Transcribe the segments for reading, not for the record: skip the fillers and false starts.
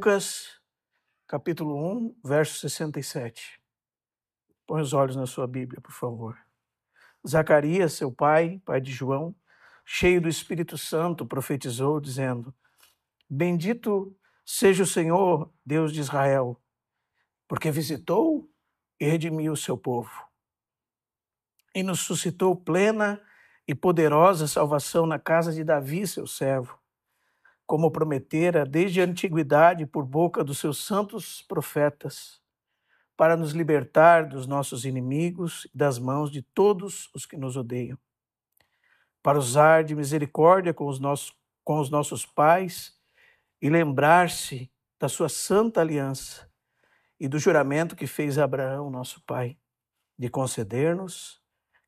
Lucas, capítulo 1, verso 67. Põe os olhos na sua Bíblia, por favor. Zacarias, seu pai de João, cheio do Espírito Santo, profetizou, dizendo: Bendito seja o Senhor, Deus de Israel, porque visitou e redimiu o seu povo, e nos suscitou plena e poderosa salvação na casa de Davi, seu servo, como prometera desde a antiguidade por boca dos seus santos profetas, para nos libertar dos nossos inimigos e das mãos de todos os que nos odeiam, para usar de misericórdia com os nossos pais e lembrar-se da sua santa aliança e do juramento que fez a Abraão, nosso pai, de conceder-nos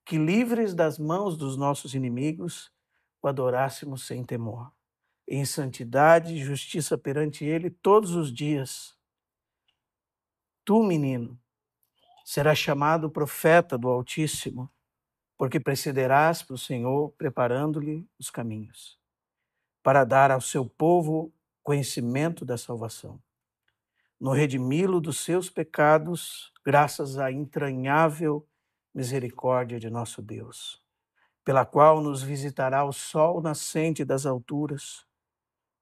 que, livres das mãos dos nossos inimigos, o adorássemos sem temor, em santidade e justiça perante ele todos os dias. Tu, menino, serás chamado profeta do Altíssimo, porque precederás para o Senhor, preparando-lhe os caminhos, para dar ao seu povo conhecimento da salvação, no redimi-lo dos seus pecados, graças à entranhável misericórdia de nosso Deus, pela qual nos visitará o sol nascente das alturas,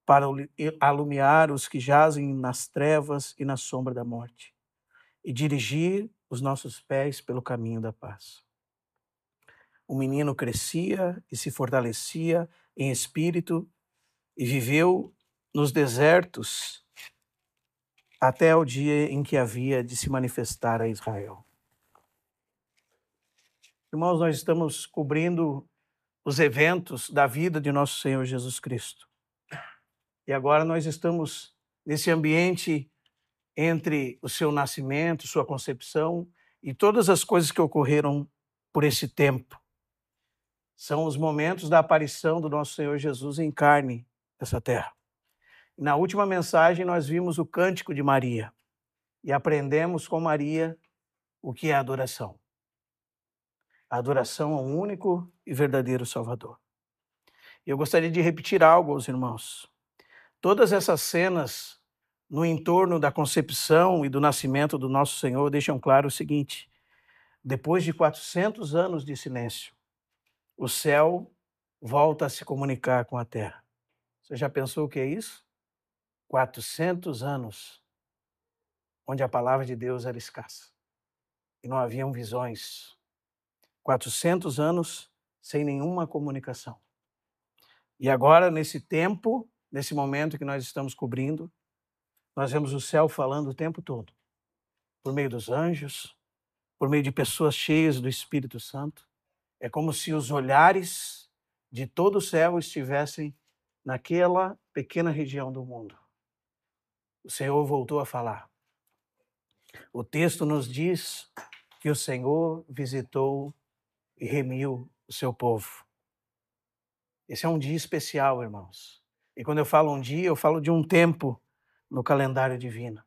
para alumiar os que jazem nas trevas e na sombra da morte, e dirigir os nossos pés pelo caminho da paz. O menino crescia e se fortalecia em espírito e viveu nos desertos até o dia em que havia de se manifestar a Israel. Irmãos, nós estamos cobrindo os eventos da vida de nosso Senhor Jesus Cristo. E agora nós estamos nesse ambiente entre o seu nascimento, sua concepção e todas as coisas que ocorreram por esse tempo. São os momentos da aparição do nosso Senhor Jesus em carne nessa terra. E na última mensagem nós vimos o cântico de Maria e aprendemos com Maria o que é a adoração. A adoração ao único e verdadeiro Salvador. Eu gostaria de repetir algo aos irmãos. Todas essas cenas no entorno da concepção e do nascimento do nosso Senhor deixam claro o seguinte: depois de 400 anos de silêncio, o céu volta a se comunicar com a terra. Você já pensou o que é isso? 400 anos onde a palavra de Deus era escassa e não haviam visões. 400 anos sem nenhuma comunicação. E agora, nesse tempo, nesse momento que nós estamos cobrindo, nós vemos o céu falando o tempo todo, por meio dos anjos, por meio de pessoas cheias do Espírito Santo. É como se os olhares de todo o céu estivessem naquela pequena região do mundo. O Senhor voltou a falar. O texto nos diz que o Senhor visitou e remiu o seu povo. Esse é um dia especial, irmãos. E quando eu falo um dia, eu falo de um tempo no calendário divino.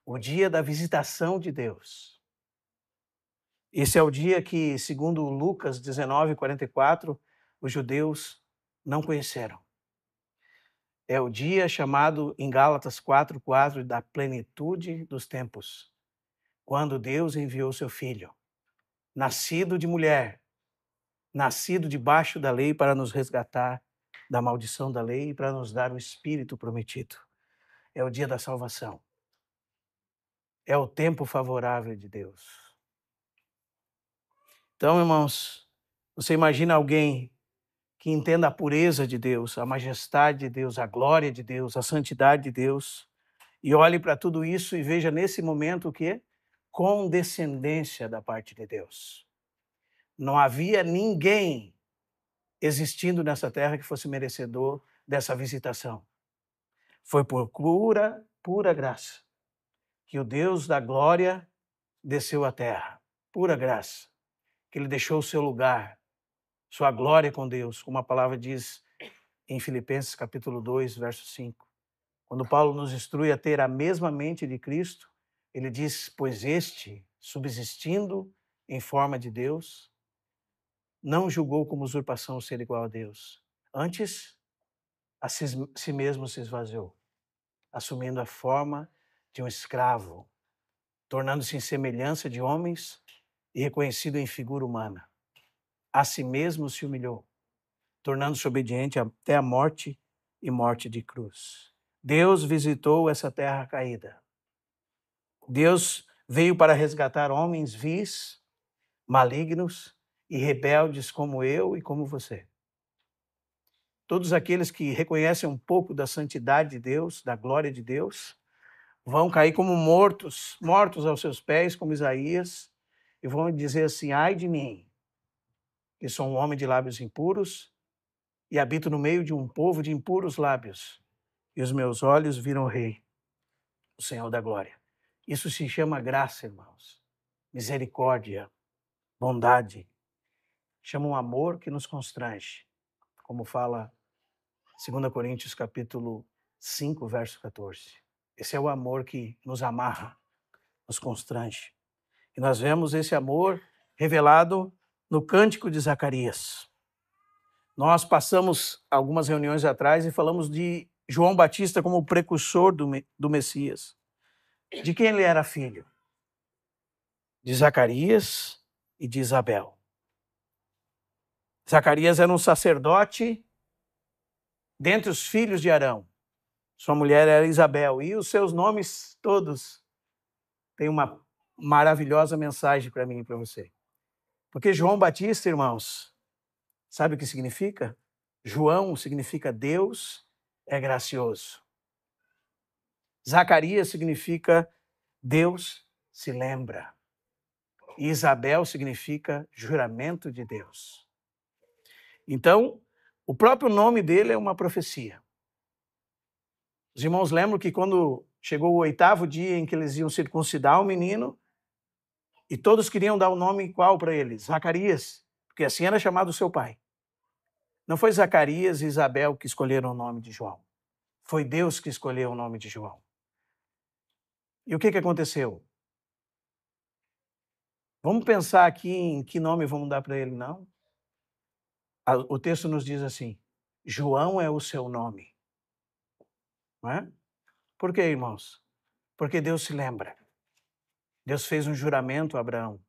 O dia da visitação de Deus. Esse é o dia que, segundo Lucas 19:44, os judeus não conheceram. É o dia chamado em Gálatas 4:4 da plenitude dos tempos, quando Deus enviou seu Filho, nascido de mulher, nascido debaixo da lei para nos resgatar da maldição da lei e para nos dar o Espírito prometido. É o dia da salvação. É o tempo favorável de Deus. Então, irmãos, você imagina alguém que entenda a pureza de Deus, a majestade de Deus, a glória de Deus, a santidade de Deus, e olhe para tudo isso e veja nesse momento o quê? Condescendência da parte de Deus. Não havia ninguém existindo nessa terra que fosse merecedor dessa visitação. Foi por pura graça que o Deus da glória desceu à terra. Pura graça. Que ele deixou o seu lugar, sua glória com Deus, como a palavra diz em Filipenses capítulo 2, verso 5. Quando Paulo nos instrui a ter a mesma mente de Cristo, ele diz: pois este, subsistindo em forma de Deus, não julgou como usurpação ser igual a Deus. Antes, a si mesmo se esvaziou, assumindo a forma de um escravo, tornando-se em semelhança de homens e reconhecido em figura humana. A si mesmo se humilhou, tornando-se obediente até a morte e morte de cruz. Deus visitou essa terra caída. Deus veio para resgatar homens vis, malignos e rebeldes como eu e como você. Todos aqueles que reconhecem um pouco da santidade de Deus, da glória de Deus, vão cair como mortos aos seus pés, como Isaías, e vão dizer assim: ai de mim, que sou um homem de lábios impuros e habito no meio de um povo de impuros lábios, e os meus olhos viram o Rei, o Senhor da glória. Isso se chama graça, irmãos, misericórdia, bondade. Chama um amor que nos constrange, como fala 2 Coríntios capítulo 5, verso 14. Esse é o amor que nos amarra, nos constrange. E nós vemos esse amor revelado no Cântico de Zacarias. Nós passamos algumas reuniões atrás e falamos de João Batista como o precursor do Messias. De quem ele era filho? De Zacarias e de Isabel. Zacarias era um sacerdote dentre os filhos de Arão. Sua mulher era Isabel. E os seus nomes todos têm uma maravilhosa mensagem para mim e para você. Porque João Batista, irmãos, sabe o que significa? João significa Deus é gracioso. Zacarias significa Deus se lembra. E Isabel significa juramento de Deus. Então, o próprio nome dele é uma profecia. Os irmãos lembram que quando chegou o 8º dia em que eles iam circuncidar o menino, e todos queriam dar o nome qual para ele? Zacarias, porque assim era chamado o seu pai. Não foi Zacarias e Isabel que escolheram o nome de João. Foi Deus que escolheu o nome de João. E o que aconteceu? Vamos pensar aqui em que nome vamos dar para ele, não? O texto nos diz assim: João é o seu nome. Não é? Por quê, irmãos? Porque Deus se lembra. Deus fez um juramento a Abraão.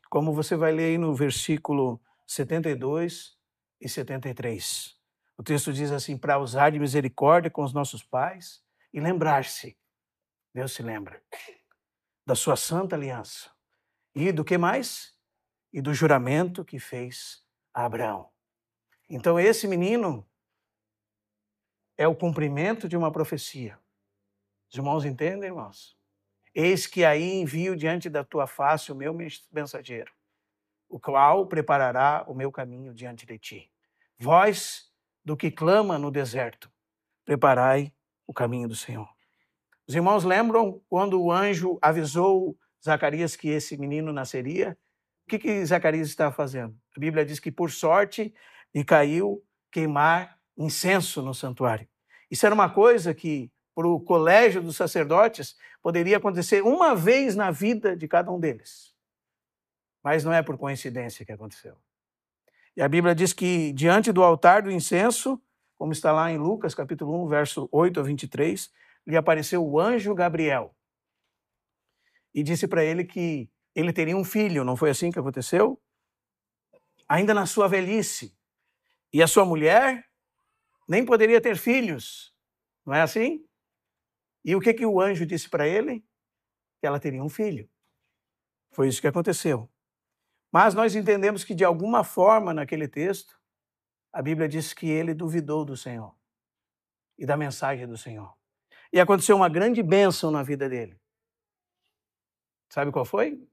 Como você vai ler aí no versículo 72 e 73. O texto diz assim: para usar de misericórdia com os nossos pais e lembrar-se. Deus se lembra da sua santa aliança. E do que mais? E do juramento que fez a Abraão. Então esse menino é o cumprimento de uma profecia. Os irmãos entendem, irmãos? Eis que aí envio diante da tua face o meu mensageiro, o qual preparará o meu caminho diante de ti. Voz do que clama no deserto, preparai o caminho do Senhor. Os irmãos lembram quando o anjo avisou Zacarias que esse menino nasceria? O que Zacarias estava fazendo? A Bíblia diz que por sorte lhe caiu queimar incenso no santuário. Isso era uma coisa que para o colégio dos sacerdotes poderia acontecer uma vez na vida de cada um deles. Mas não é por coincidência que aconteceu. E a Bíblia diz que diante do altar do incenso, como está lá em Lucas capítulo 1, verso 8 a 23, lhe apareceu o anjo Gabriel e disse para ele que ele teria um filho. Não foi assim que aconteceu? Ainda na sua velhice. E a sua mulher nem poderia ter filhos. Não é assim? E o que o anjo disse para ele? Que ela teria um filho. Foi isso que aconteceu. Mas nós entendemos que, de alguma forma, naquele texto, a Bíblia diz que ele duvidou do Senhor e da mensagem do Senhor. E aconteceu uma grande bênção na vida dele. Sabe qual foi?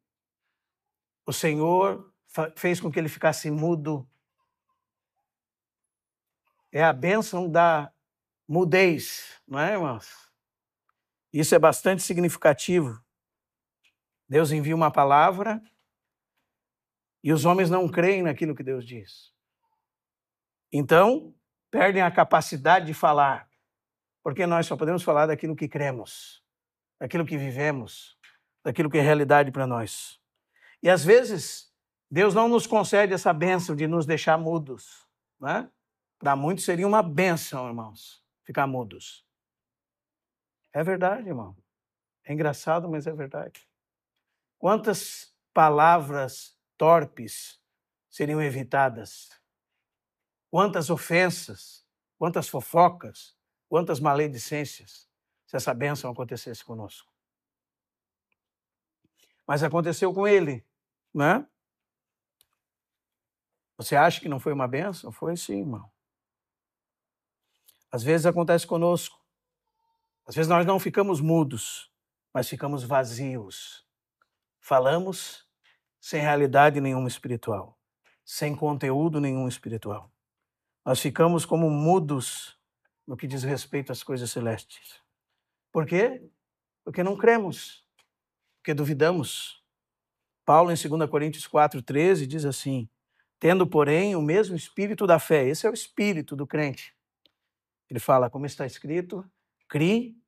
O Senhor fez com que ele ficasse mudo. É a bênção da mudez, não é, irmãos? Isso é bastante significativo. Deus envia uma palavra e os homens não creem naquilo que Deus diz. Então, perdem a capacidade de falar, porque nós só podemos falar daquilo que cremos, daquilo que vivemos, daquilo que é realidade para nós. E às vezes, Deus não nos concede essa bênção de nos deixar mudos, né? Para muitos seria uma bênção, irmãos, ficar mudos. É verdade, irmão. É engraçado, mas é verdade. Quantas palavras torpes seriam evitadas? Quantas ofensas, quantas fofocas, quantas maledicências, se essa bênção acontecesse conosco. Mas aconteceu com ele, né? Você acha que não foi uma bênção? Foi sim, irmão. Às vezes acontece conosco. Às vezes nós não ficamos mudos, mas ficamos vazios. Falamos sem realidade nenhuma espiritual, sem conteúdo nenhum espiritual. Nós ficamos como mudos no que diz respeito às coisas celestes. Por quê? Porque não cremos, porque duvidamos. Paulo, em 2 Coríntios 4,13, diz assim: tendo, porém, o mesmo espírito da fé. Esse é o espírito do crente. Ele fala, como está escrito, cri,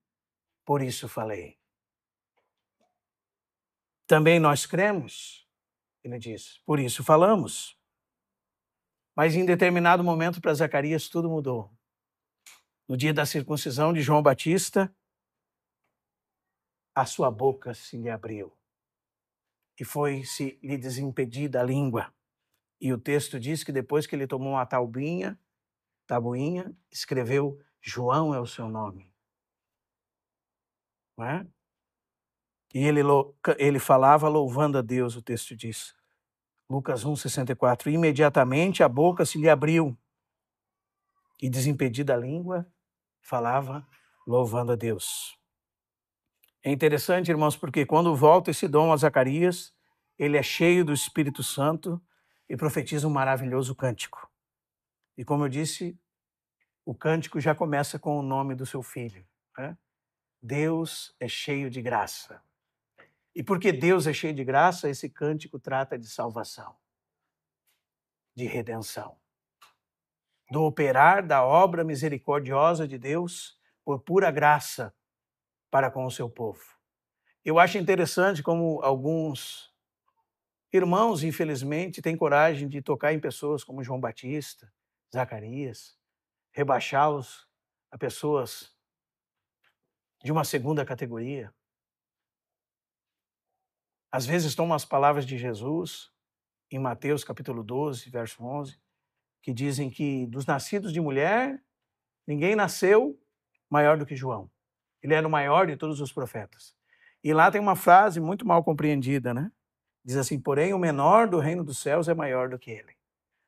por isso falei. Também nós cremos, ele diz, por isso falamos. Mas em determinado momento para Zacarias tudo mudou. No dia da circuncisão de João Batista, a sua boca se lhe abriu e foi-se lhe desimpedida a língua. E o texto diz que depois que ele tomou uma tabuinha, escreveu João é o seu nome. Não é? E ele falava louvando a Deus, o texto diz. Lucas 1,64. Imediatamente a boca se lhe abriu e desimpedida a língua, falava louvando a Deus. É interessante, irmãos, porque quando volta esse dom a Zacarias, ele é cheio do Espírito Santo e profetiza um maravilhoso cântico. E como eu disse, o cântico já começa com o nome do seu filho. Né? Deus é cheio de graça. E porque Deus é cheio de graça, esse cântico trata de salvação, de redenção, do operar da obra misericordiosa de Deus por pura graça para com o seu povo. Eu acho interessante como alguns irmãos, infelizmente, têm coragem de tocar em pessoas como João Batista, Zacarias, rebaixá-los a pessoas de uma segunda categoria. Às vezes tomam as palavras de Jesus, em Mateus capítulo 12, verso 11, que dizem que dos nascidos de mulher, ninguém nasceu maior do que João. Ele era o maior de todos os profetas. E lá tem uma frase muito mal compreendida, né? Diz assim, porém o menor do reino dos céus é maior do que ele.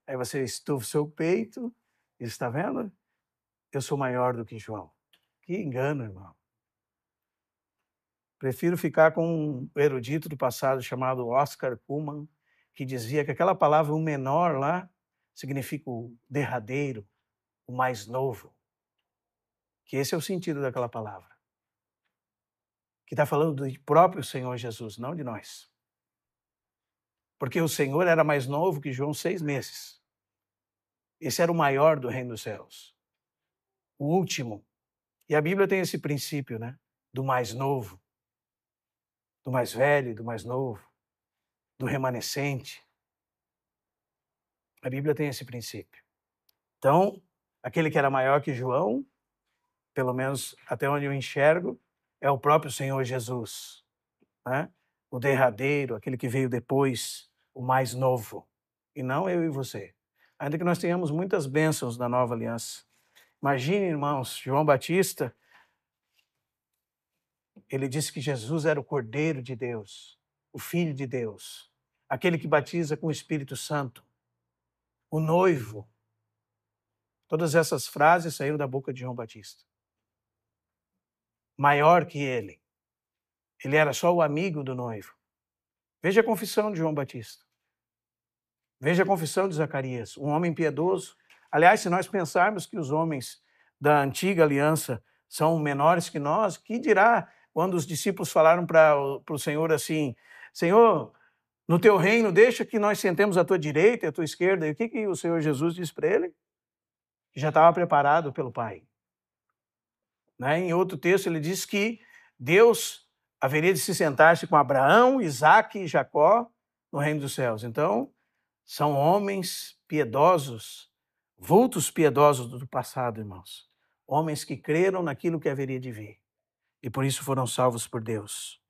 Aí você estufa o seu peito e está vendo? Eu sou maior do que João. Que engano, irmão. Prefiro ficar com um erudito do passado chamado Oscar Cullmann, que dizia que aquela palavra, o menor lá, significa o derradeiro, o mais novo. Que esse é o sentido daquela palavra. Que está falando do próprio Senhor Jesus, não de nós. Porque o Senhor era mais novo que João 6 meses. Esse era o maior do reino dos céus. O último. E a Bíblia tem esse princípio, né? Do mais novo, do mais velho, do mais novo, do remanescente. A Bíblia tem esse princípio. Então, aquele que era maior que João, pelo menos até onde eu enxergo, é o próprio Senhor Jesus, né? O derradeiro, aquele que veio depois, o mais novo, e não eu e você. Ainda que nós tenhamos muitas bênçãos da nova aliança. Imagine, irmãos, João Batista, ele disse que Jesus era o Cordeiro de Deus, o Filho de Deus, aquele que batiza com o Espírito Santo, o noivo. Todas essas frases saíram da boca de João Batista. Maior que ele. Ele era só o amigo do noivo. Veja a confissão de João Batista. Veja a confissão de Zacarias, um homem piedoso. Aliás, se nós pensarmos que os homens da antiga aliança são menores que nós, que dirá quando os discípulos falaram para o Senhor assim, Senhor, no teu reino deixa que nós sentemos à tua direita e à tua esquerda. E o que o Senhor Jesus disse para ele? Que já estava preparado pelo Pai. Né? Em outro texto ele diz que Deus haveria de se sentar-se com Abraão, Isaque e Jacó no reino dos céus. Então, são homens piedosos, vultos piedosos do passado, irmãos. Homens que creram naquilo que haveria de vir. e por isso foram salvos por Deus.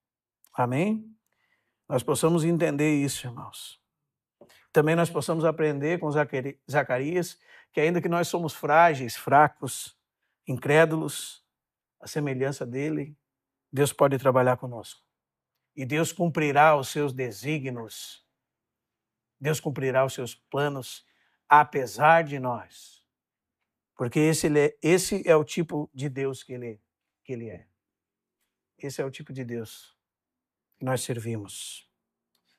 Amém? Nós possamos entender isso, irmãos. Também nós possamos aprender com Zacarias que ainda que nós somos frágeis, fracos, incrédulos, a semelhança dele, Deus pode trabalhar conosco. E Deus cumprirá os seus desígnios. Deus cumprirá os seus planos, apesar de nós. Porque esse é o tipo de Deus que ele é. Esse é o tipo de Deus que nós servimos.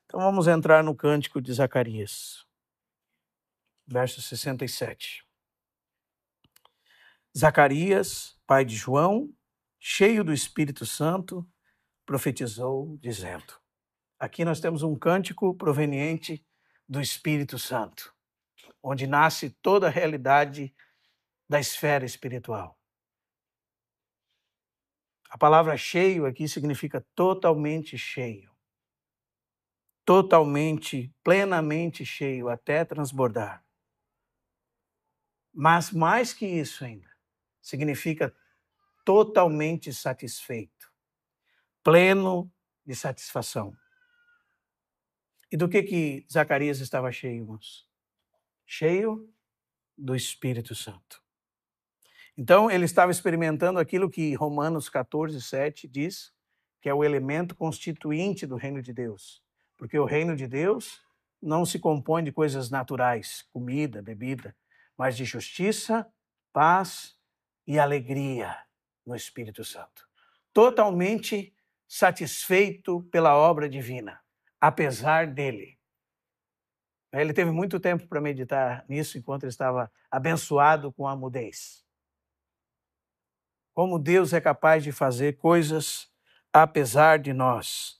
Então vamos entrar no cântico de Zacarias, verso 67. Zacarias, pai de João, cheio do Espírito Santo, profetizou, dizendo. Aqui nós temos um cântico proveniente do Espírito Santo, onde nasce toda a realidade da esfera espiritual. A palavra cheio aqui significa totalmente cheio. Totalmente, plenamente cheio, até transbordar. Mas mais que isso ainda, significa totalmente satisfeito, pleno de satisfação. E do que Zacarias estava cheio, irmãos? Cheio do Espírito Santo. Então, ele estava experimentando aquilo que Romanos 14, 7 diz, que é o elemento constituinte do reino de Deus. Porque o reino de Deus não se compõe de coisas naturais, comida, bebida, mas de justiça, paz e alegria no Espírito Santo. Totalmente satisfeito pela obra divina, apesar dele. Ele teve muito tempo para meditar nisso enquanto ele estava abençoado com a mudez. Como Deus é capaz de fazer coisas apesar de nós.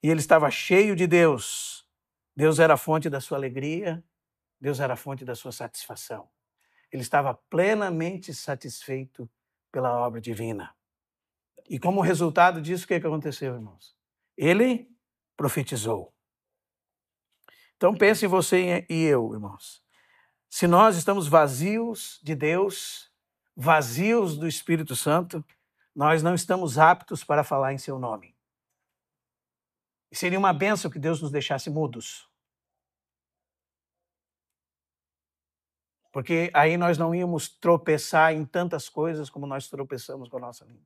E ele estava cheio de Deus. Deus era a fonte da sua alegria, Deus era a fonte da sua satisfação. Ele estava plenamente satisfeito pela obra divina. E como resultado disso, o que aconteceu, irmãos? Ele profetizou. Então pense em você e eu, irmãos. Se nós estamos vazios de Deus, vazios do Espírito Santo, nós não estamos aptos para falar em seu nome. E seria uma bênção que Deus nos deixasse mudos. Porque aí nós não íamos tropeçar em tantas coisas como nós tropeçamos com a nossa língua.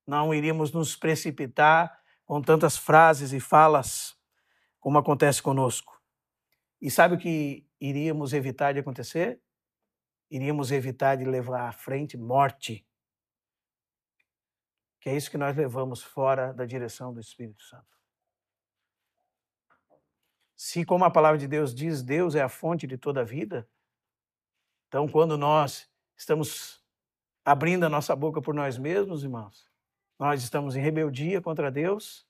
Não iríamos nos precipitar com tantas frases e falas como acontece conosco. E sabe o que iríamos evitar de acontecer? Iríamos evitar de levar à frente morte. Que é isso que nós levamos fora da direção do Espírito Santo. Se, como a palavra de Deus diz, Deus é a fonte de toda a vida, então quando nós estamos abrindo a nossa boca por nós mesmos, irmãos, nós estamos em rebeldia contra Deus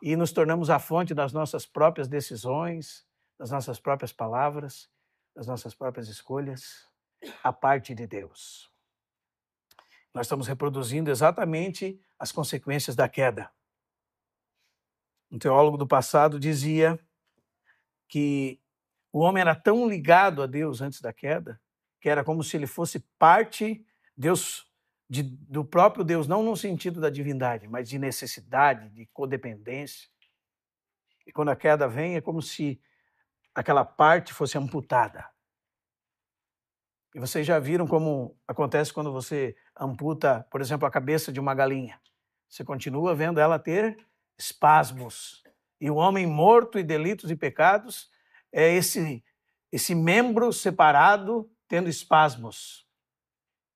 e nos tornamos a fonte das nossas próprias decisões, das nossas próprias palavras, das nossas próprias escolhas, a parte de Deus. Nós estamos reproduzindo exatamente as consequências da queda. Um teólogo do passado dizia que o homem era tão ligado a Deus antes da queda, que era como se ele fosse parte do próprio Deus, não no sentido da divindade, mas de necessidade, de codependência. E quando a queda vem, é como se aquela parte fosse amputada. E vocês já viram como acontece quando você amputa, por exemplo, a cabeça de uma galinha. Você continua vendo ela ter espasmos. E o homem morto em delitos e pecados é esse membro separado tendo espasmos.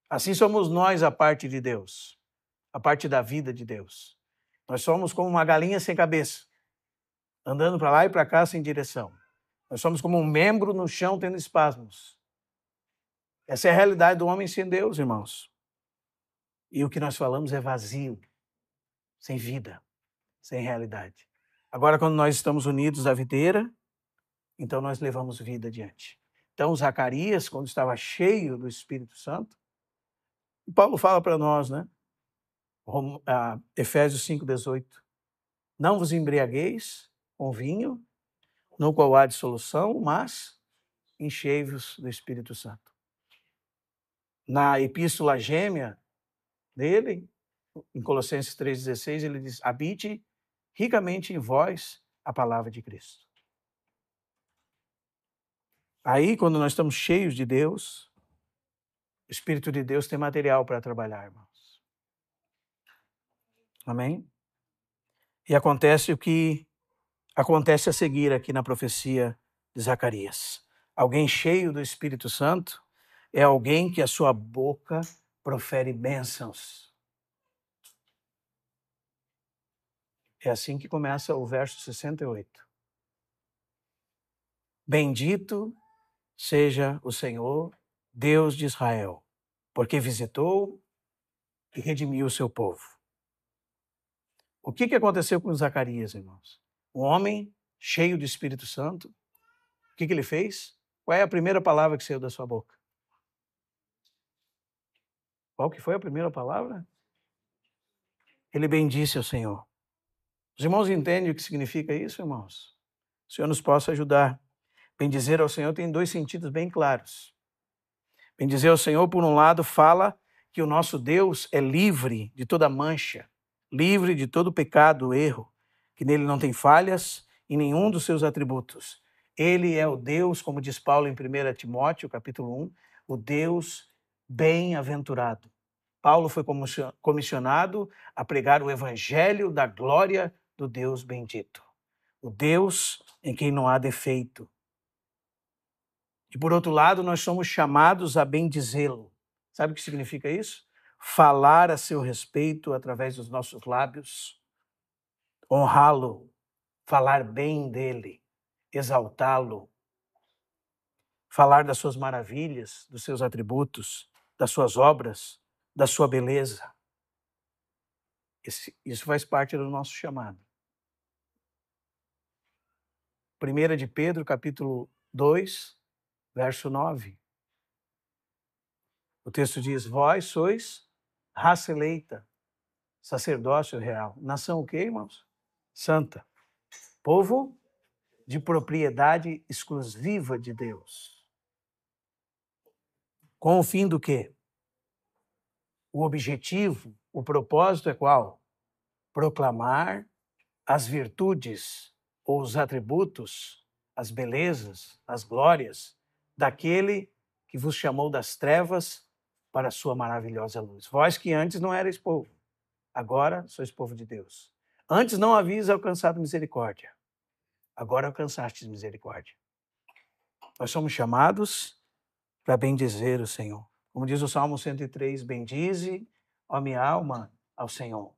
Assim somos nós a parte de Deus, a parte da vida de Deus. Nós somos como uma galinha sem cabeça, andando para lá e para cá sem direção. Nós somos como um membro no chão tendo espasmos. Essa é a realidade do homem sem Deus, irmãos. E o que nós falamos é vazio, sem vida, sem realidade. Agora, quando nós estamos unidos à videira, então nós levamos vida adiante. Então, Zacarias, quando estava cheio do Espírito Santo, e Paulo fala para nós, né? Efésios 5,18. Não vos embriagueis com vinho, no qual há dissolução, mas enchei-vos do Espírito Santo. Na epístola gêmea dele, em Colossenses 3,16, ele diz, habite ricamente em vós a palavra de Cristo. Aí, quando nós estamos cheios de Deus, o Espírito de Deus tem material para trabalhar, irmãos. Amém? E acontece o que acontece a seguir aqui na profecia de Zacarias. Alguém cheio do Espírito Santo é alguém que a sua boca profere bênçãos. É assim que começa o verso 68. Bendito seja o Senhor, Deus de Israel, porque visitou e redimiu o seu povo. O que aconteceu com Zacarias, irmãos? Um homem cheio do Espírito Santo, o que ele fez? Qual é a primeira palavra que saiu da sua boca? Qual que foi a primeira palavra? Ele bendisse ao Senhor. Os irmãos entendem o que significa isso, irmãos? O Senhor nos possa ajudar. Bendizer ao Senhor tem dois sentidos bem claros. Bendizer ao Senhor, por um lado, fala que o nosso Deus é livre de toda mancha, livre de todo pecado, erro, que nele não tem falhas em nenhum dos seus atributos. Ele é o Deus, como diz Paulo em 1 Timóteo, capítulo 1, o Deus bem-aventurado. Paulo foi comissionado a pregar o evangelho da glória do Deus bendito, o Deus em quem não há defeito. E por outro lado, nós somos chamados a bendizê-lo. Sabe o que significa isso? Falar a seu respeito através dos nossos lábios, honrá-lo, falar bem dele, exaltá-lo, falar das suas maravilhas, dos seus atributos, das suas obras, da sua beleza. Isso faz parte do nosso chamado. 1 de Pedro, capítulo 2, verso 9. O texto diz, vós sois raça eleita, sacerdócio real. Nação o quê, irmãos? Santa. Povo de propriedade exclusiva de Deus. Com o fim do quê? O objetivo, o propósito é qual? Proclamar as virtudes ou os atributos, as belezas, as glórias daquele que vos chamou das trevas para a sua maravilhosa luz. Vós que antes não erais povo, agora sois povo de Deus. Antes não havíeis alcançado misericórdia, agora alcançastes misericórdia. Nós somos chamados para bendizer o Senhor. Como diz o Salmo 103, bendize, ó minha alma, ao Senhor.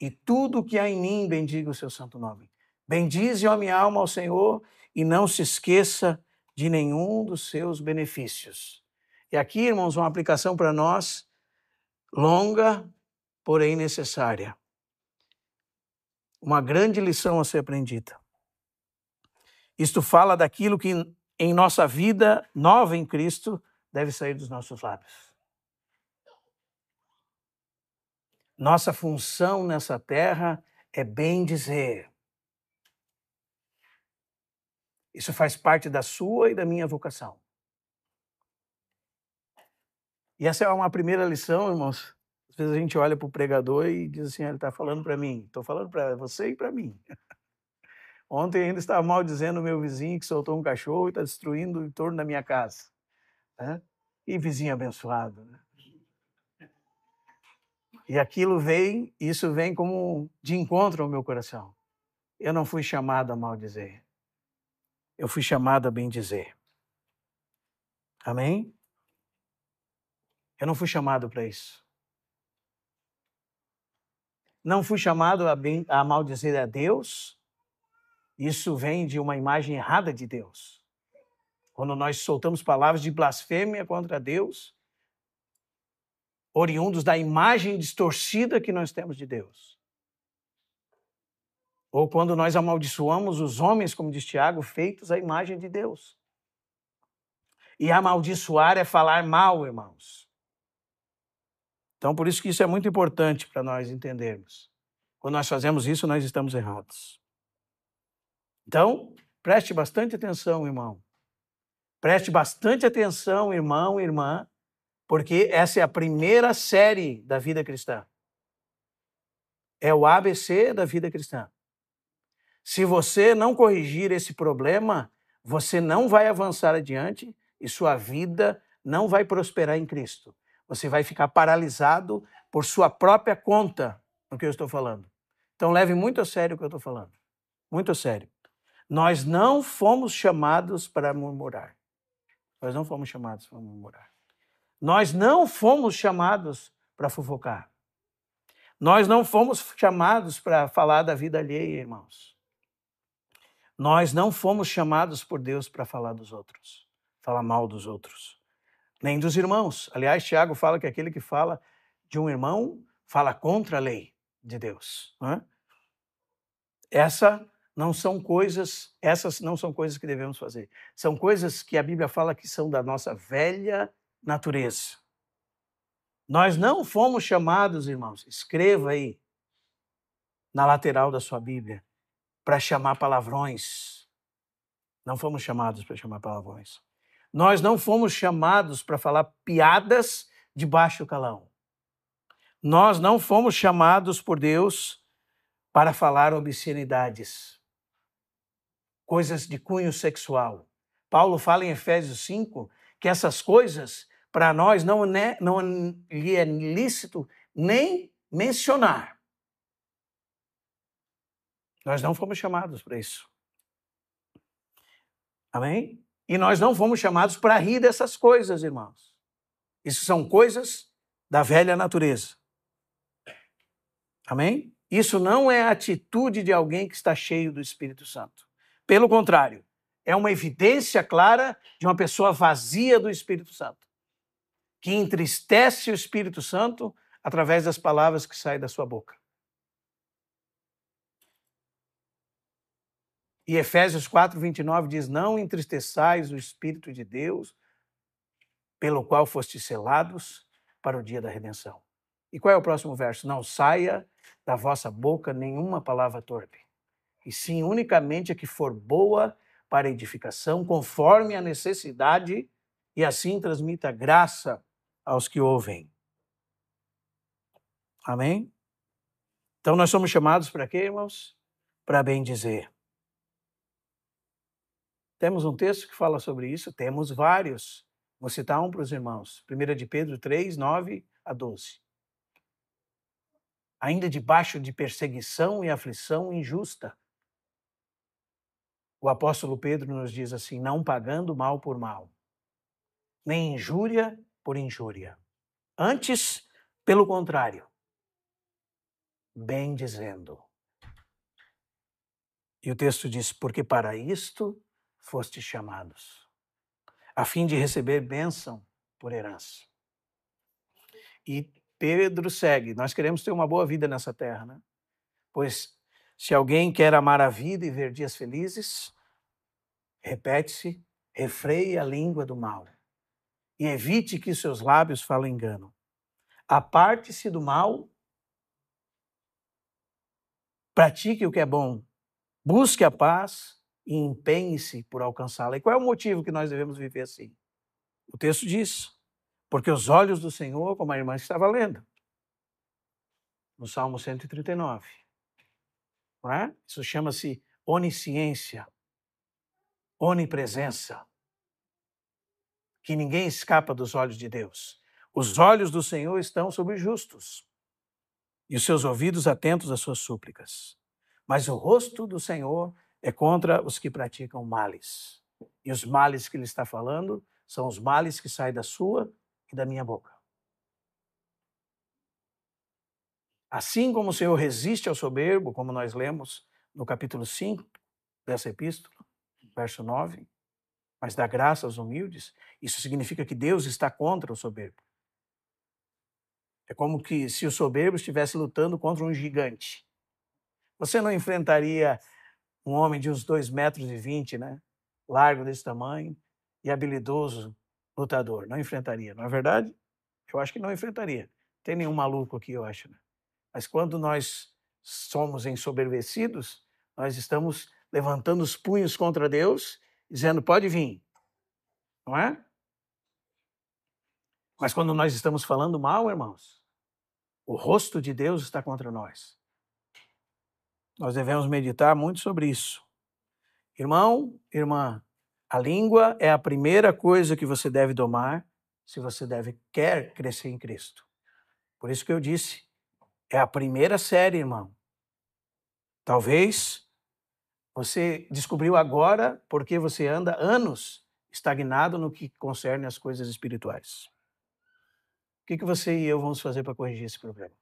E tudo que há em mim, bendiga o seu santo nome. Bendize, ó minha alma, ao Senhor, e não se esqueça de nenhum dos seus benefícios. E aqui, irmãos, uma aplicação para nós, longa, porém necessária. Uma grande lição a ser aprendida. Isto fala daquilo que em nossa vida nova em Cristo deve sair dos nossos lábios. Nossa função nessa terra é bem dizer. Isso faz parte da sua e da minha vocação. E essa é uma primeira lição, irmãos. Às vezes a gente olha para o pregador e diz assim, ele está falando para mim. Estou falando para você e para mim. Ontem ainda estava maldizendo o meu vizinho que soltou um cachorro e está destruindo o entorno da minha casa. Né? E vizinho abençoado. Né? E isso vem como de encontro ao meu coração. Eu não fui chamado a maldizer. Eu fui chamado a bendizer. Amém? Eu não fui chamado para isso. Não fui chamado a maldizer a Deus. Isso vem de uma imagem errada de Deus. Quando nós soltamos palavras de blasfêmia contra Deus, oriundos da imagem distorcida que nós temos de Deus. Ou quando nós amaldiçoamos os homens, como diz Tiago, feitos à imagem de Deus. E amaldiçoar é falar mal, irmãos. Então, por isso que isso é muito importante para nós entendermos. Quando nós fazemos isso, nós estamos errados. Então, preste bastante atenção, irmão. Preste bastante atenção, irmão e irmã, porque essa é a primeira série da vida cristã. É o ABC da vida cristã. Se você não corrigir esse problema, você não vai avançar adiante e sua vida não vai prosperar em Cristo. Você vai ficar paralisado por sua própria conta no que eu estou falando. Então leve muito a sério o que eu estou falando. Muito a sério. Nós não fomos chamados para murmurar. Nós não fomos chamados para murmurar. Nós não fomos chamados para fofocar. Nós não fomos chamados para falar da vida alheia, irmãos. Nós não fomos chamados por Deus para falar dos outros, falar mal dos outros, nem dos irmãos. Aliás, Tiago fala que aquele que fala de um irmão fala contra a lei de Deus. Não é? Essas não são coisas que devemos fazer. São coisas que a Bíblia fala que são da nossa velha natureza. Nós não fomos chamados, irmãos, escreva aí na lateral da sua Bíblia, para chamar palavrões. Não fomos chamados para chamar palavrões. Nós não fomos chamados para falar piadas de baixo calão. Nós não fomos chamados por Deus para falar obscenidades, coisas de cunho sexual. Paulo fala em Efésios 5 que essas coisas, para nós, não lhe é lícito nem mencionar. Nós não fomos chamados para isso. Amém? E nós não fomos chamados para rir dessas coisas, irmãos. Isso são coisas da velha natureza. Amém? Isso não é a atitude de alguém que está cheio do Espírito Santo. Pelo contrário, é uma evidência clara de uma pessoa vazia do Espírito Santo, que entristece o Espírito Santo através das palavras que saem da sua boca. E Efésios 4:29 diz, não entristeçais o Espírito de Deus, pelo qual fostes selados para o dia da redenção. E qual é o próximo verso? Não saia da vossa boca nenhuma palavra torpe, e sim unicamente a que for boa para edificação, conforme a necessidade, e assim transmita graça aos que ouvem. Amém? Então nós somos chamados para quê, irmãos? Para bem dizer. Temos um texto que fala sobre isso? Temos vários. Vou citar um para os irmãos. 1 de Pedro 3, 9 a 12. Ainda debaixo de perseguição e aflição injusta, o apóstolo Pedro nos diz assim, não pagando mal por mal, nem injúria por injúria. Antes, pelo contrário, bem dizendo. E o texto diz, porque para isto fostes chamados, a fim de receber bênção por herança. E Pedro segue, nós queremos ter uma boa vida nessa terra, né? Pois se alguém quer amar a vida e ver dias felizes, repete-se, refreie a língua do mal e evite que seus lábios falem engano. Aparte-se do mal, pratique o que é bom, busque a paz e empenhe-se por alcançá-la. E qual é o motivo que nós devemos viver assim? O texto diz, porque os olhos do Senhor, como a irmã estava lendo, no Salmo 139, não é? Isso chama-se onisciência, onipresença, que ninguém escapa dos olhos de Deus. Os olhos do Senhor estão sobre os justos e os seus ouvidos atentos às suas súplicas. Mas o rosto do Senhor é contra os que praticam males. E os males que ele está falando são os males que saem da sua e da minha boca. Assim como o Senhor resiste ao soberbo, como nós lemos no capítulo 5 dessa epístola, verso 9, mas dá graça aos humildes, isso significa que Deus está contra o soberbo. É como que se o soberbo estivesse lutando contra um gigante. Você não enfrentaria um homem de uns 2,20 m, né? Largo desse tamanho e habilidoso lutador. Não enfrentaria, não é verdade? Eu acho que não enfrentaria. Tem nenhum maluco aqui, eu acho. Né? Mas quando nós somos ensoberbecidos, nós estamos levantando os punhos contra Deus, dizendo, pode vir. Não é? Mas quando nós estamos falando mal, irmãos, o rosto de Deus está contra nós. Nós devemos meditar muito sobre isso. Irmão, irmã, a língua é a primeira coisa que você deve domar se você quer crescer em Cristo. Por isso que eu disse, é a primeira série, irmão. Talvez você descobriu agora porque você anda anos estagnado no que concerne as coisas espirituais. O que você e eu vamos fazer para corrigir esse problema?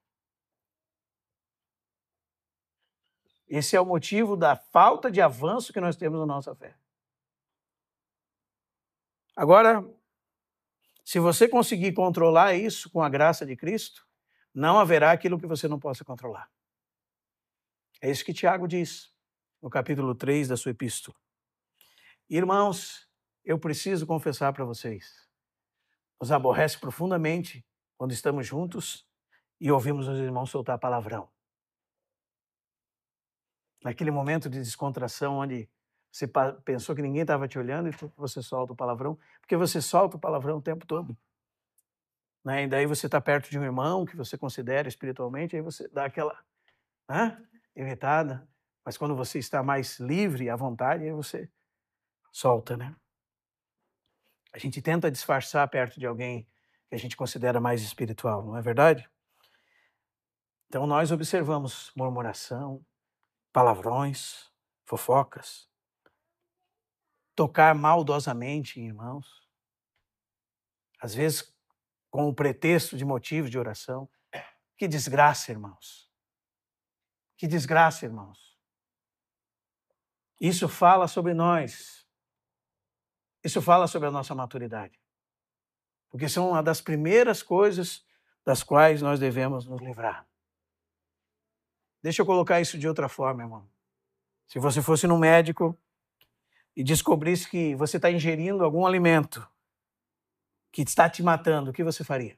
Esse é o motivo da falta de avanço que nós temos na nossa fé. Agora, se você conseguir controlar isso com a graça de Cristo, não haverá aquilo que você não possa controlar. É isso que Tiago diz no capítulo 3 da sua epístola. Irmãos, eu preciso confessar para vocês, nos aborrece profundamente quando estamos juntos e ouvimos os irmãos soltar palavrão. Naquele momento de descontração onde você pensou que ninguém estava te olhando e você solta o palavrão, porque você solta o palavrão o tempo todo. Né? E daí você está perto de um irmão que você considera espiritualmente, aí você dá aquela evitada, mas quando você está mais livre, à vontade, aí você solta, né? A gente tenta disfarçar perto de alguém que a gente considera mais espiritual, não é verdade? Então nós observamos murmuração, palavrões, fofocas, tocar maldosamente em irmãos, às vezes com o pretexto de motivo de oração. Que desgraça, irmãos. Que desgraça, irmãos. Isso fala sobre nós. Isso fala sobre a nossa maturidade. Porque são uma das primeiras coisas das quais nós devemos nos livrar. Deixa eu colocar isso de outra forma, irmão. Se você fosse no médico e descobrisse que você está ingerindo algum alimento que está te matando, o que você faria?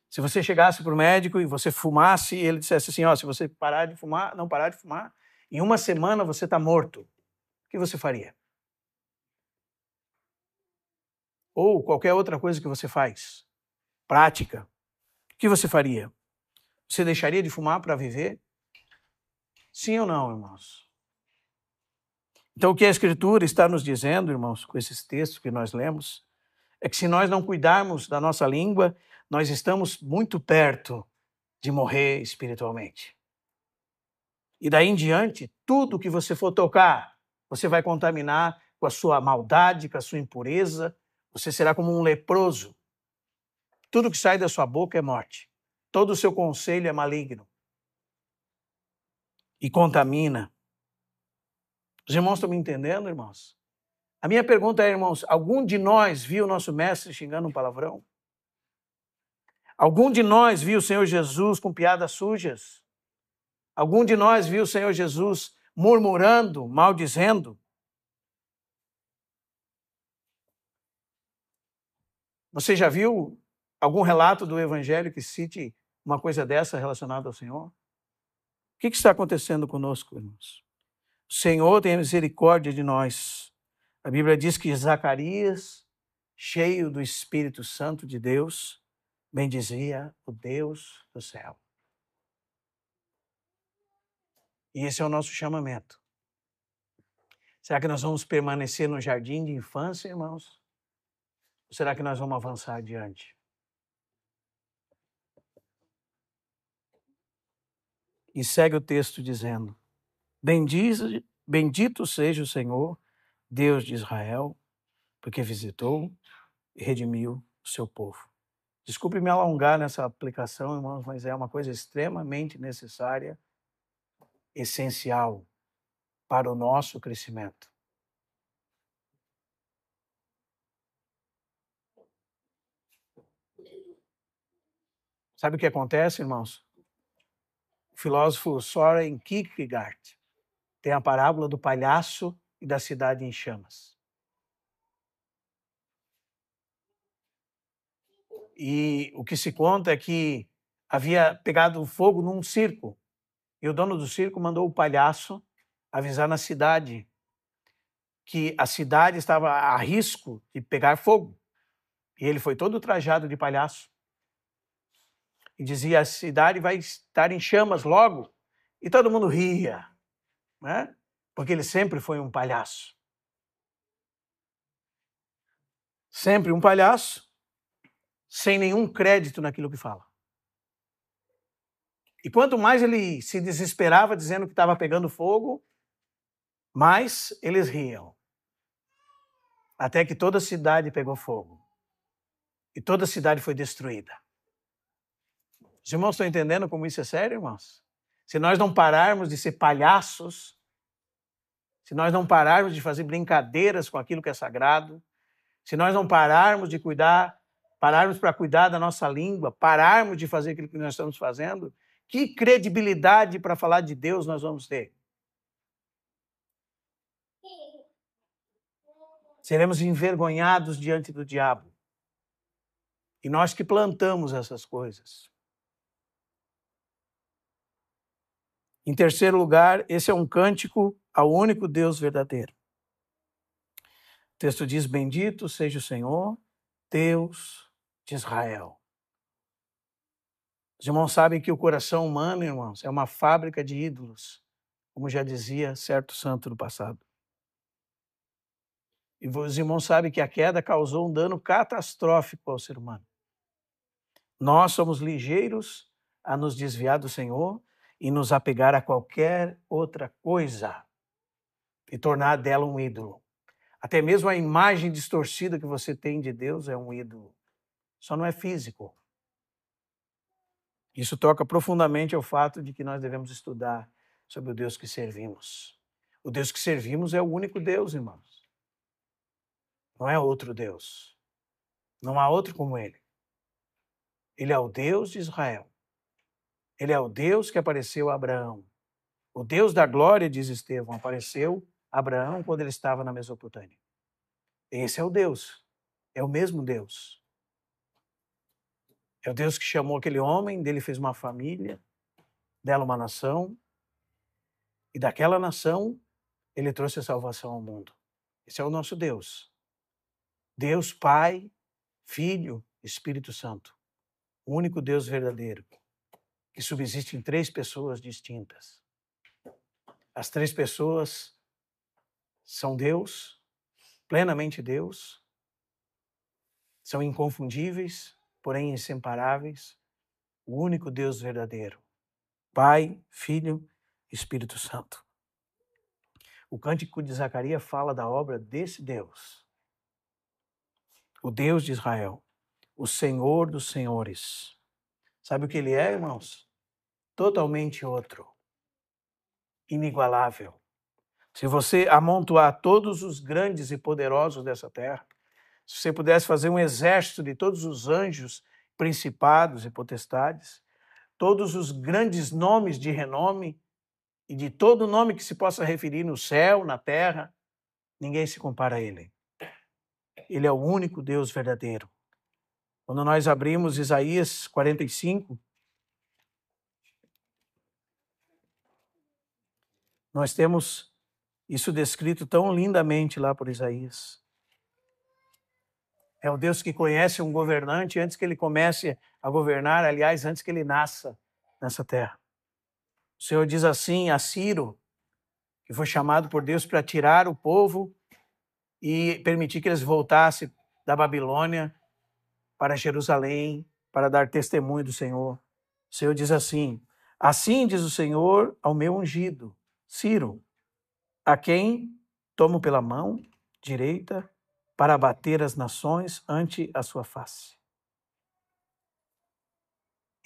Se você chegasse para o médico e você fumasse e ele dissesse assim, se você parar de fumar, não parar de fumar, em uma semana você está morto, o que você faria? Ou qualquer outra coisa que você faz, prática, o que você faria? Você deixaria de fumar para viver? Sim ou não, irmãos? Então, o que a Escritura está nos dizendo, irmãos, com esses textos que nós lemos, é que se nós não cuidarmos da nossa língua, nós estamos muito perto de morrer espiritualmente. E daí em diante, tudo que você for tocar, você vai contaminar com a sua maldade, com a sua impureza, você será como um leproso. Tudo que sai da sua boca é morte. Todo o seu conselho é maligno. E contamina. Os irmãos estão me entendendo, irmãos? A minha pergunta é, irmãos, algum de nós viu o nosso mestre xingando um palavrão? Algum de nós viu o Senhor Jesus com piadas sujas? Algum de nós viu o Senhor Jesus murmurando, maldizendo? Você já viu algum relato do Evangelho que cite uma coisa dessa relacionada ao Senhor? O que está acontecendo conosco, irmãos? O Senhor tem misericórdia de nós. A Bíblia diz que Zacarias, cheio do Espírito Santo de Deus, bendizia o Deus do céu. E esse é o nosso chamamento. Será que nós vamos permanecer no jardim de infância, irmãos? Ou será que nós vamos avançar adiante? E segue o texto dizendo: Bendito seja o Senhor, Deus de Israel, porque visitou e redimiu o seu povo. Desculpe me alongar nessa aplicação, irmãos, mas é uma coisa extremamente necessária, essencial para o nosso crescimento. Sabe o que acontece, irmãos? O filósofo Søren Kierkegaard tem a parábola do palhaço e da cidade em chamas. E o que se conta é que havia pegado fogo num circo. E o dono do circo mandou o palhaço avisar na cidade que a cidade estava a risco de pegar fogo. E ele foi todo trajado de palhaço. E dizia, a cidade vai estar em chamas logo. E todo mundo ria, né? Porque ele sempre foi um palhaço. Sempre um palhaço, sem nenhum crédito naquilo que fala. E quanto mais ele se desesperava dizendo que estava pegando fogo, mais eles riam. Até que toda a cidade pegou fogo. E toda a cidade foi destruída. Os irmãos estão entendendo como isso é sério, irmãos? Se nós não pararmos de ser palhaços, se nós não pararmos de fazer brincadeiras com aquilo que é sagrado, se nós não pararmos de cuidar, pararmos para cuidar da nossa língua, pararmos de fazer aquilo que nós estamos fazendo, que credibilidade para falar de Deus nós vamos ter? Seremos envergonhados diante do diabo. E nós que plantamos essas coisas. Em terceiro lugar, esse é um cântico ao único Deus verdadeiro. O texto diz: bendito seja o Senhor, Deus de Israel. Os irmãos sabem que o coração humano, irmãos, é uma fábrica de ídolos, como já dizia certo santo no passado. E os irmãos sabem que a queda causou um dano catastrófico ao ser humano. Nós somos ligeiros a nos desviar do Senhor e nos apegar a qualquer outra coisa e tornar dela um ídolo. Até mesmo a imagem distorcida que você tem de Deus é um ídolo. Só não é físico. Isso toca profundamente ao fato de que nós devemos estudar sobre o Deus que servimos. O Deus que servimos é o único Deus, irmãos. Não é outro Deus. Não há outro como Ele. Ele é o Deus de Israel. Ele é o Deus que apareceu a Abraão. O Deus da glória, diz Estevão, apareceu a Abraão quando ele estava na Mesopotâmia. Esse é o Deus. É o mesmo Deus. É o Deus que chamou aquele homem, dele fez uma família, dela uma nação, e daquela nação ele trouxe a salvação ao mundo. Esse é o nosso Deus. Deus Pai, Filho, Espírito Santo. O único Deus verdadeiro, que subsiste em três pessoas distintas. As três pessoas são Deus, plenamente Deus, são inconfundíveis, porém inseparáveis, o único Deus verdadeiro, Pai, Filho, Espírito Santo. O cântico de Zacarias fala da obra desse Deus, o Deus de Israel, o Senhor dos senhores. Sabe o que ele é, irmãos? Totalmente outro, inigualável. Se você amontoar todos os grandes e poderosos dessa terra, se você pudesse fazer um exército de todos os anjos, principados e potestades, todos os grandes nomes de renome e de todo nome que se possa referir no céu, na terra, ninguém se compara a Ele. Ele é o único Deus verdadeiro. Quando nós abrimos Isaías 45, nós temos isso descrito tão lindamente lá por Isaías. É o Deus que conhece um governante antes que ele comece a governar, aliás, antes que ele nasça nessa terra. O Senhor diz assim a Ciro, que foi chamado por Deus para tirar o povo e permitir que eles voltassem da Babilônia para Jerusalém, para dar testemunho do Senhor. O Senhor diz assim: assim diz o Senhor ao meu ungido, Ciro, a quem tomo pela mão direita para abater as nações ante a sua face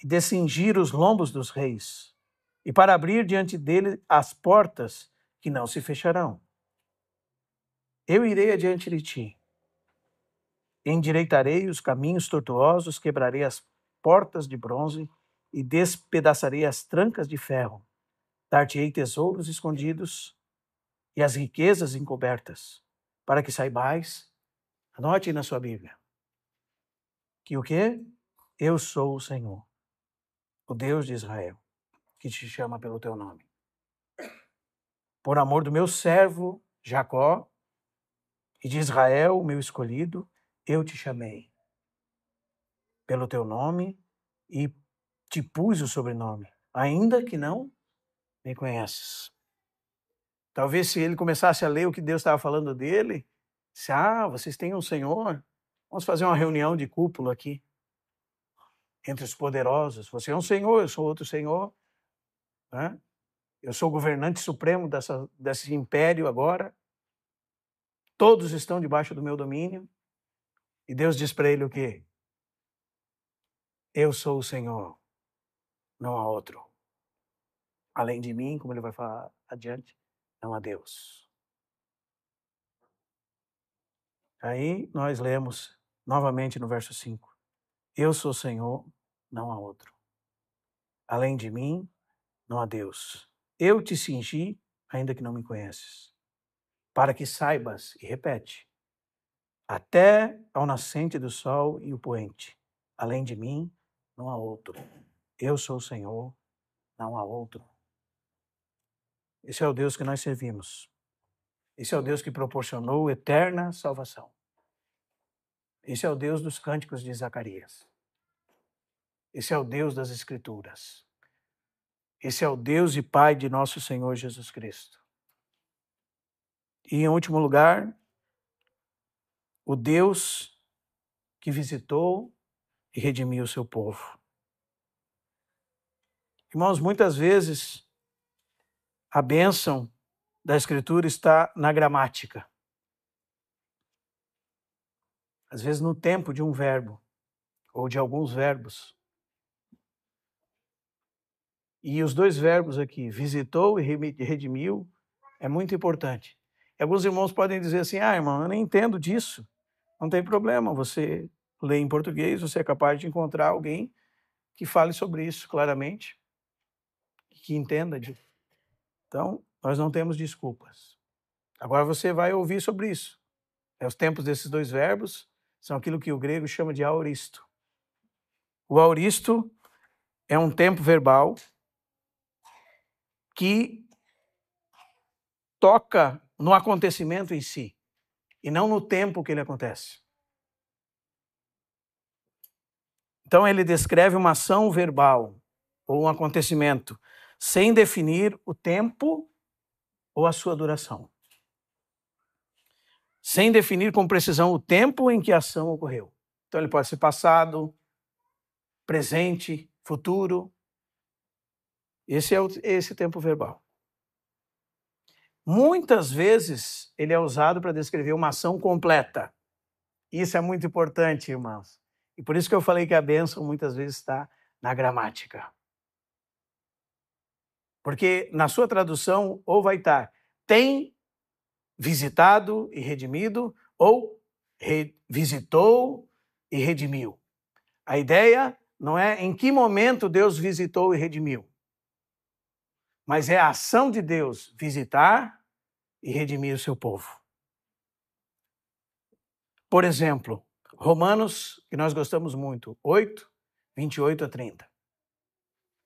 e descingir os lombos dos reis, e para abrir diante dele as portas que não se fecharão. Eu irei adiante de ti, endireitarei os caminhos tortuosos, quebrarei as portas de bronze e despedaçarei as trancas de ferro. Dar-te-ei tesouros escondidos e as riquezas encobertas, para que saibais, anote na sua Bíblia, que o quê? Eu sou o Senhor, o Deus de Israel, que te chama pelo teu nome. Por amor do meu servo Jacó e de Israel, o meu escolhido, eu te chamei pelo teu nome e te pus o sobrenome, ainda que não me conheces. Talvez se ele começasse a ler o que Deus estava falando dele, disse, vocês têm um Senhor, vamos fazer uma reunião de cúpula aqui, entre os poderosos. Você é um Senhor, eu sou outro Senhor, né? Eu sou o governante supremo desse império agora, todos estão debaixo do meu domínio. E Deus diz para ele o quê? Eu sou o Senhor, não há outro. Além de mim, como ele vai falar adiante, não há Deus. Aí nós lemos novamente no verso 5. Eu sou o Senhor, não há outro. Além de mim, não há Deus. Eu te cingi, ainda que não me conheces, para que saibas, e repete, até ao nascente do sol e o poente. Além de mim, não há outro. Eu sou o Senhor, não há outro. Esse é o Deus que nós servimos. Esse é o Deus que proporcionou eterna salvação. Esse é o Deus dos cânticos de Zacarias. Esse é o Deus das Escrituras. Esse é o Deus e Pai de nosso Senhor Jesus Cristo. E, em último lugar, o Deus que visitou e redimiu o seu povo. Irmãos, muitas vezes a bênção da Escritura está na gramática. Às vezes no tempo de um verbo, ou de alguns verbos. E os dois verbos aqui, visitou e redimiu, é muito importante. E alguns irmãos podem dizer assim, irmão, eu nem entendo disso. Não tem problema, você lê em português, você é capaz de encontrar alguém que fale sobre isso claramente, que entenda disso. Então, nós não temos desculpas. Agora você vai ouvir sobre isso. Os tempos desses dois verbos são aquilo que o grego chama de aoristo. O aoristo é um tempo verbal que toca no acontecimento em si, e não no tempo que ele acontece. Então, ele descreve uma ação verbal, ou um acontecimento, sem definir o tempo ou a sua duração. Sem definir com precisão o tempo em que a ação ocorreu. Então, ele pode ser passado, presente, futuro. Esse é esse tempo verbal. Muitas vezes, ele é usado para descrever uma ação completa. Isso é muito importante, irmãos. E por isso que eu falei que a bênção muitas vezes está na gramática. Porque na sua tradução, ou vai estar tem visitado e redimido, ou visitou e redimiu. A ideia não é em que momento Deus visitou e redimiu, mas é a ação de Deus visitar e redimir o seu povo. Por exemplo, Romanos, que nós gostamos muito, 8, 28 a 30.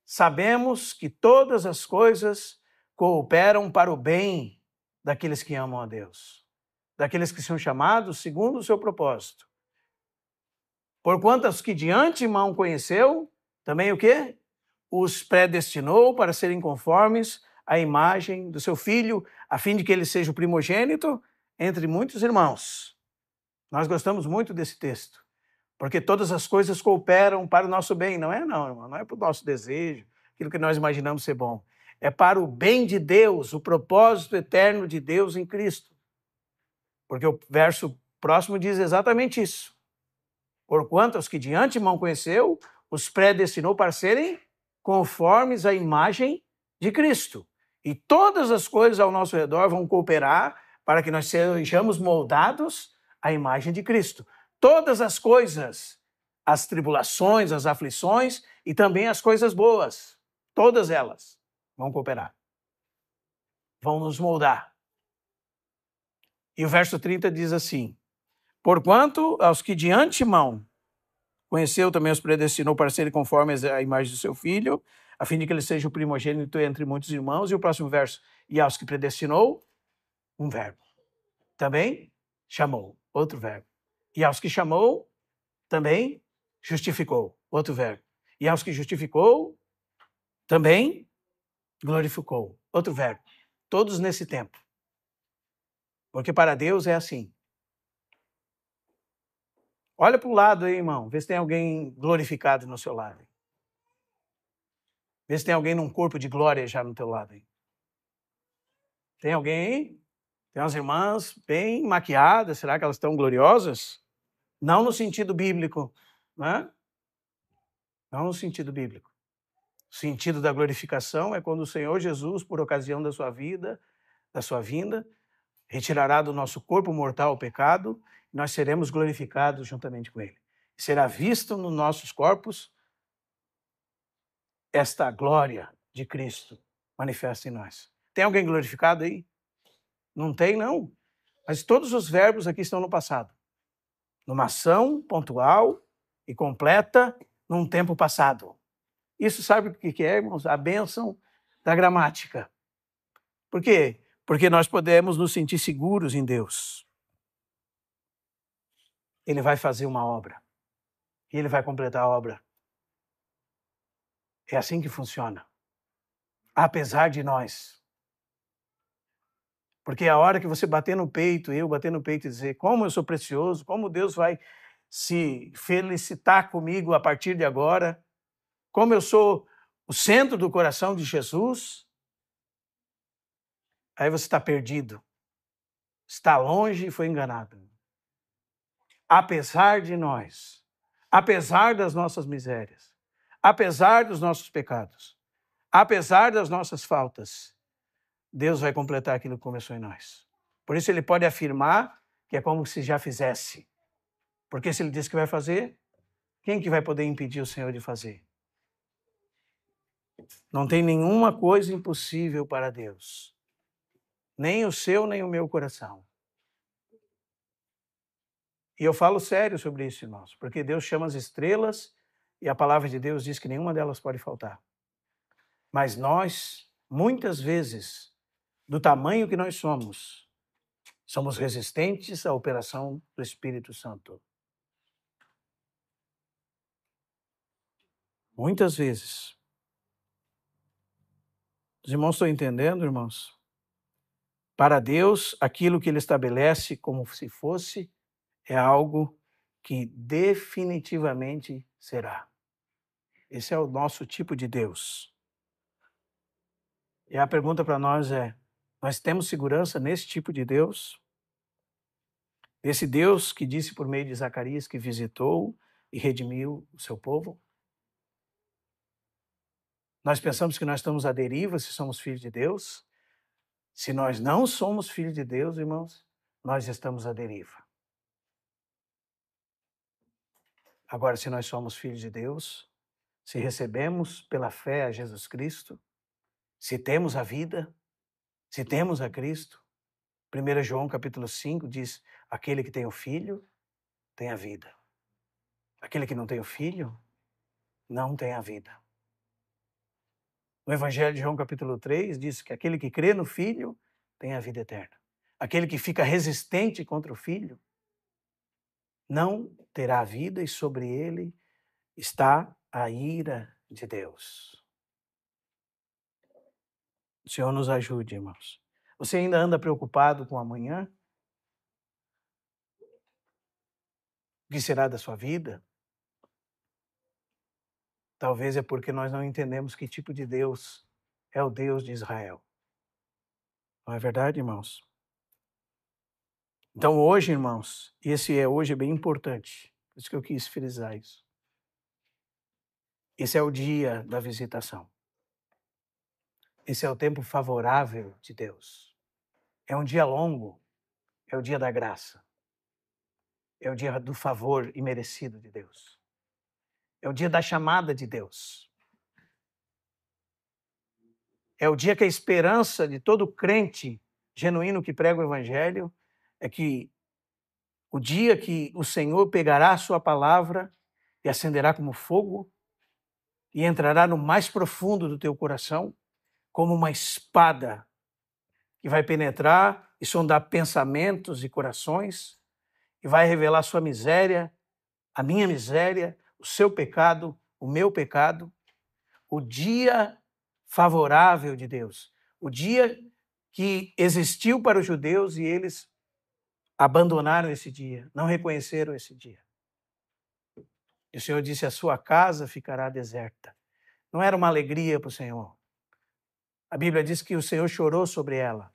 Sabemos que todas as coisas cooperam para o bem daqueles que amam a Deus, daqueles que são chamados segundo o seu propósito. Porquanto os que de antemão conheceu, também o quê? Os predestinou para serem conformes à imagem do seu Filho, a fim de que ele seja o primogênito entre muitos irmãos. Nós gostamos muito desse texto, porque todas as coisas cooperam para o nosso bem. Não, irmão, não é para o nosso desejo, aquilo que nós imaginamos ser bom. É para o bem de Deus, o propósito eterno de Deus em Cristo. Porque o verso próximo diz exatamente isso. Porquanto os que de antemão conheceu, os predestinou para serem conformes à imagem de Cristo. E todas as coisas ao nosso redor vão cooperar para que nós sejamos moldados à imagem de Cristo. Todas as coisas, as tribulações, as aflições e também as coisas boas, todas elas vão cooperar, vão nos moldar. E o verso 30 diz assim, porquanto aos que de antemão conheceu, também os predestinou para serem conformes à imagem do seu Filho, a fim de que ele seja o primogênito entre muitos irmãos. E o próximo verso, e aos que predestinou, um verbo. Também chamou, outro verbo. E aos que chamou, também justificou, outro verbo. E aos que justificou, também glorificou. Outro verbo. Todos nesse tempo. Porque para Deus é assim. Olha para o lado aí, irmão. Vê se tem alguém glorificado no seu lado. Vê se tem alguém num corpo de glória já no teu lado aí. Tem alguém aí? Tem umas irmãs bem maquiadas. Será que elas estão gloriosas? Não no sentido bíblico, né? Não no sentido bíblico. O sentido da glorificação é quando o Senhor Jesus, por ocasião da sua vida, da sua vinda, retirará do nosso corpo mortal o pecado e nós seremos glorificados juntamente com ele. Será visto nos nossos corpos esta glória de Cristo manifesta em nós. Tem alguém glorificado aí? Não tem, não. Mas todos os verbos aqui estão no passado. Numa ação pontual e completa num tempo passado. Isso sabe o que é, irmãos? A bênção da gramática. Por quê? Porque nós podemos nos sentir seguros em Deus. Ele vai fazer uma obra. E ele vai completar a obra. É assim que funciona. Apesar de nós. Porque a hora que você bater no peito, eu bater no peito e dizer como eu sou precioso, como Deus vai se felicitar comigo a partir de agora, como eu sou o centro do coração de Jesus, aí você está perdido, está longe e foi enganado. Apesar de nós, apesar das nossas misérias, apesar dos nossos pecados, apesar das nossas faltas, Deus vai completar aquilo que começou em nós. Por isso ele pode afirmar que é como se já fizesse. Porque se ele diz que vai fazer, quem que vai poder impedir o Senhor de fazer? Não tem nenhuma coisa impossível para Deus. Nem o seu, nem o meu coração. E eu falo sério sobre isso, irmãos, porque Deus chama as estrelas e a palavra de Deus diz que nenhuma delas pode faltar. Mas nós, muitas vezes, do tamanho que nós somos resistentes à operação do Espírito Santo. Muitas vezes. Os irmãos estão entendendo, irmãos? Para Deus, aquilo que Ele estabelece como se fosse é algo que definitivamente será. Esse é o nosso tipo de Deus. E a pergunta para nós é, nós temos segurança nesse tipo de Deus? Esse Deus que disse por meio de Zacarias que visitou e redimiu o seu povo? Nós pensamos que nós estamos à deriva se somos filhos de Deus? Se nós não somos filhos de Deus, irmãos, nós estamos à deriva. Agora, se nós somos filhos de Deus, se recebemos pela fé a Jesus Cristo, se temos a vida, se temos a Cristo, 1 João capítulo 5 diz, aquele que tem o Filho tem a vida. Aquele que não tem o Filho não tem a vida. No Evangelho de João capítulo 3 diz que aquele que crê no Filho tem a vida eterna. Aquele que fica resistente contra o Filho não terá vida e sobre ele está a ira de Deus. O Senhor nos ajude, irmãos. Você ainda anda preocupado com amanhã? O que será da sua vida? Talvez é porque nós não entendemos que tipo de Deus é o Deus de Israel. Não é verdade, irmãos? Então hoje, irmãos, hoje é bem importante. Por isso que eu quis frisar isso. Esse é o dia da visitação. Esse é o tempo favorável de Deus. É um dia longo. É o dia da graça. É o dia do favor imerecido de Deus. É o dia da chamada de Deus. É o dia que a esperança de todo crente genuíno que prega o Evangelho é que o dia que o Senhor pegará a sua palavra e acenderá como fogo e entrará no mais profundo do teu coração como uma espada que vai penetrar e sondar pensamentos e corações e vai revelar sua miséria, a minha miséria, o seu pecado, o meu pecado. O dia favorável de Deus. O dia que existiu para os judeus e eles abandonaram esse dia, não reconheceram esse dia. E o Senhor disse, a sua casa ficará deserta. Não era uma alegria para o Senhor. A Bíblia diz que o Senhor chorou sobre ela.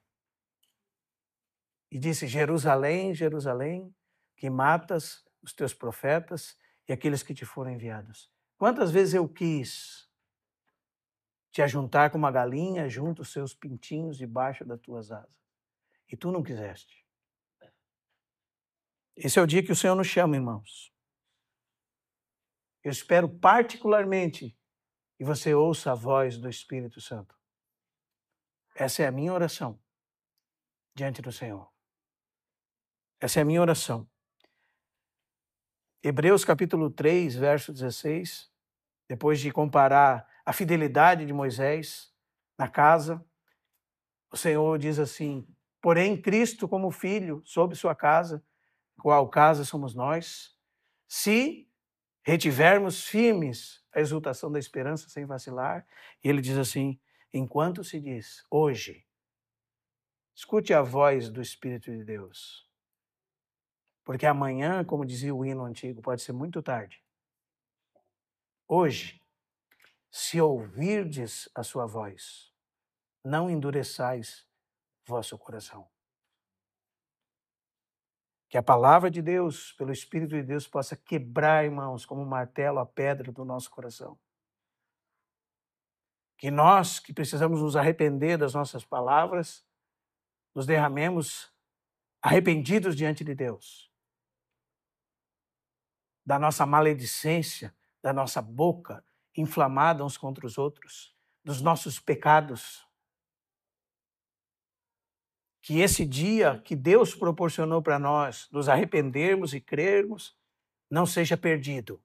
E disse, Jerusalém, Jerusalém, que matas os teus profetas e aqueles que te foram enviados. Quantas vezes eu quis te ajuntar com uma galinha junto os seus pintinhos debaixo das tuas asas. E tu não quiseste. Esse é o dia que o Senhor nos chama, irmãos. Eu espero particularmente que você ouça a voz do Espírito Santo. Essa é a minha oração diante do Senhor. Essa é a minha oração. Hebreus capítulo 3, verso 16, depois de comparar a fidelidade de Moisés na casa, o Senhor diz assim, porém Cristo como filho sobre sua casa, qual casa somos nós, se retivermos firmes a exultação da esperança sem vacilar, e ele diz assim, enquanto se diz, hoje, escute a voz do Espírito de Deus, porque amanhã, como dizia o hino antigo, pode ser muito tarde. Hoje, se ouvirdes a sua voz, não endureçais vosso coração. Que a palavra de Deus, pelo Espírito de Deus, possa quebrar, irmãos, como um martelo a pedra do nosso coração. Que nós, que precisamos nos arrepender das nossas palavras, nos derramemos arrependidos diante de Deus. Da nossa maledicência, da nossa boca inflamada uns contra os outros, dos nossos pecados. Que esse dia que Deus proporcionou para nós, nos arrependermos e crermos, não seja perdido.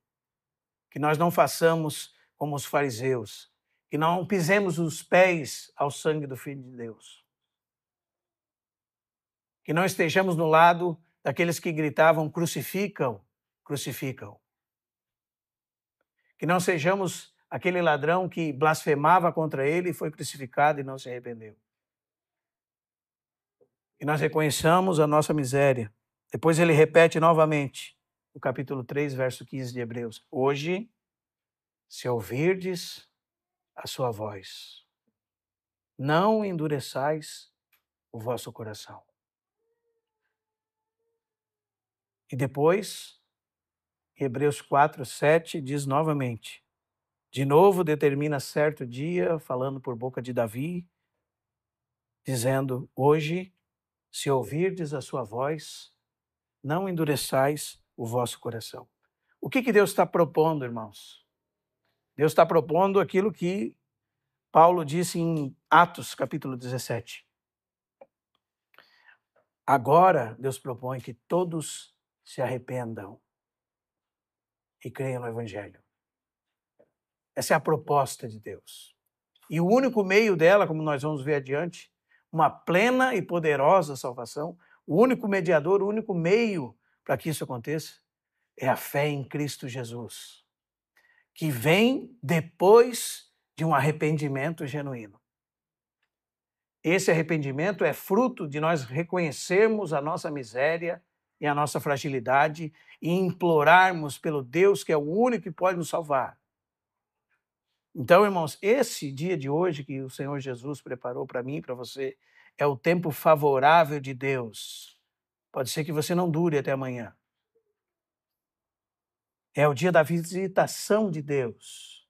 Que nós não façamos como os fariseus, que não pisemos os pés ao sangue do Filho de Deus. Que não estejamos no lado daqueles que gritavam, crucificam, crucificam. Que não sejamos aquele ladrão que blasfemava contra ele e foi crucificado e não se arrependeu. Que nós reconheçamos a nossa miséria. Depois ele repete novamente, no capítulo 3, verso 15 de Hebreus. Hoje, se ouvirdes a sua voz, não endureçais o vosso coração. E depois, Hebreus 4, 7 diz novamente, de novo determina certo dia, falando por boca de Davi, dizendo, hoje, se ouvirdes a sua voz, não endureçais o vosso coração. O que Deus está propondo, irmãos? Deus está propondo aquilo que Paulo disse em Atos, capítulo 17. Agora, Deus propõe que todos se arrependam e creiam no Evangelho. Essa é a proposta de Deus. E o único meio dela, como nós vamos ver adiante, uma plena e poderosa salvação, o único mediador, o único meio para que isso aconteça, é a fé em Cristo Jesus, que vem depois de um arrependimento genuíno. Esse arrependimento é fruto de nós reconhecermos a nossa miséria e a nossa fragilidade e implorarmos pelo Deus que é o único que pode nos salvar. Então, irmãos, esse dia de hoje que o Senhor Jesus preparou para mim e para você é o tempo favorável de Deus. Pode ser que você não dure até amanhã. É o dia da visitação de Deus.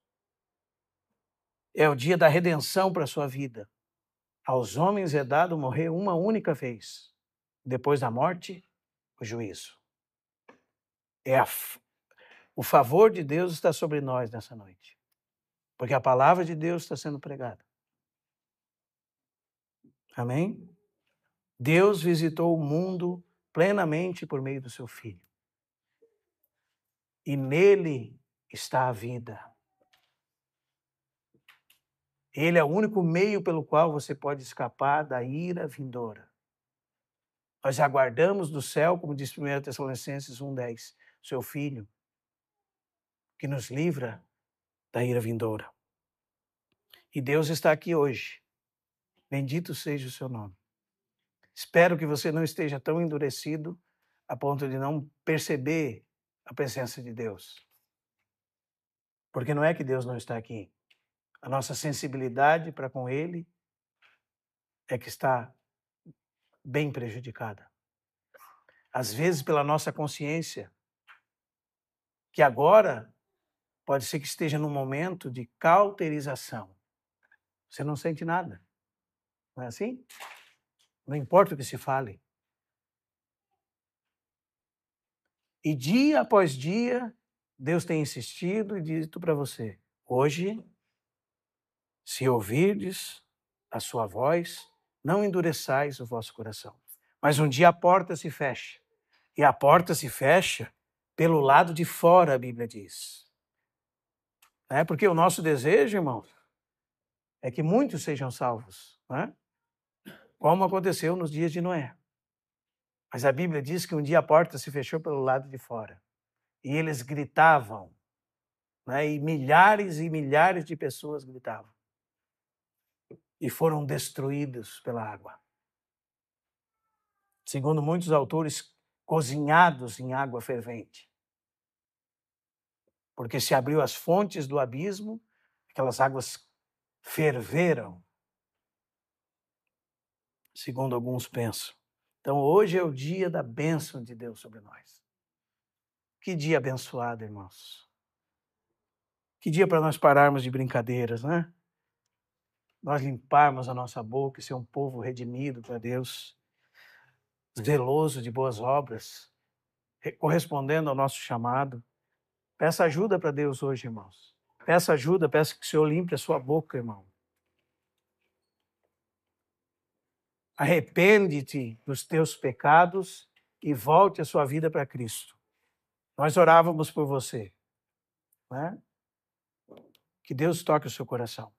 É o dia da redenção para a sua vida. Aos homens é dado morrer uma única vez. Depois da morte, o juízo. O favor de Deus está sobre nós nessa noite. Porque a palavra de Deus está sendo pregada. Amém? Deus visitou o mundo plenamente por meio do seu Filho. E nele está a vida. Ele é o único meio pelo qual você pode escapar da ira vindoura. Nós aguardamos do céu, como diz 1 Tessalonicenses 1,10, seu Filho, que nos livra da ira vindoura. E Deus está aqui hoje. Bendito seja o seu nome. Espero que você não esteja tão endurecido a ponto de não perceber a presença de Deus. Porque não é que Deus não está aqui. A nossa sensibilidade para com Ele é que está bem prejudicada. Às vezes, pela nossa consciência, que agora pode ser que esteja num momento de cauterização. Você não sente nada. Não é assim? Não importa o que se fale. E dia após dia, Deus tem insistido e dito para você: hoje, se ouvirdes a sua voz, não endureçais o vosso coração. Mas um dia a porta se fecha. E a porta se fecha pelo lado de fora, a Bíblia diz. Porque o nosso desejo, irmãos, é que muitos sejam salvos, como aconteceu nos dias de Noé. Mas a Bíblia diz que um dia a porta se fechou pelo lado de fora. E eles gritavam, e milhares e milhares de pessoas gritavam. E foram destruídos pela água. Segundo muitos autores, cozinhados em água fervente. Porque se abriu as fontes do abismo, aquelas águas ferveram, segundo alguns pensam. Então, hoje é o dia da bênção de Deus sobre nós. Que dia abençoado, irmãos. Que dia para nós pararmos de brincadeiras, Nós limparmos a nossa boca e ser um povo redimido para Deus, zeloso de boas obras, correspondendo ao nosso chamado. Peça ajuda para Deus hoje, irmãos. Peça ajuda, peça que o Senhor limpe a sua boca, irmão. Arrepende-te dos teus pecados e volte a sua vida para Cristo. Nós orávamos por você. Que Deus toque o seu coração.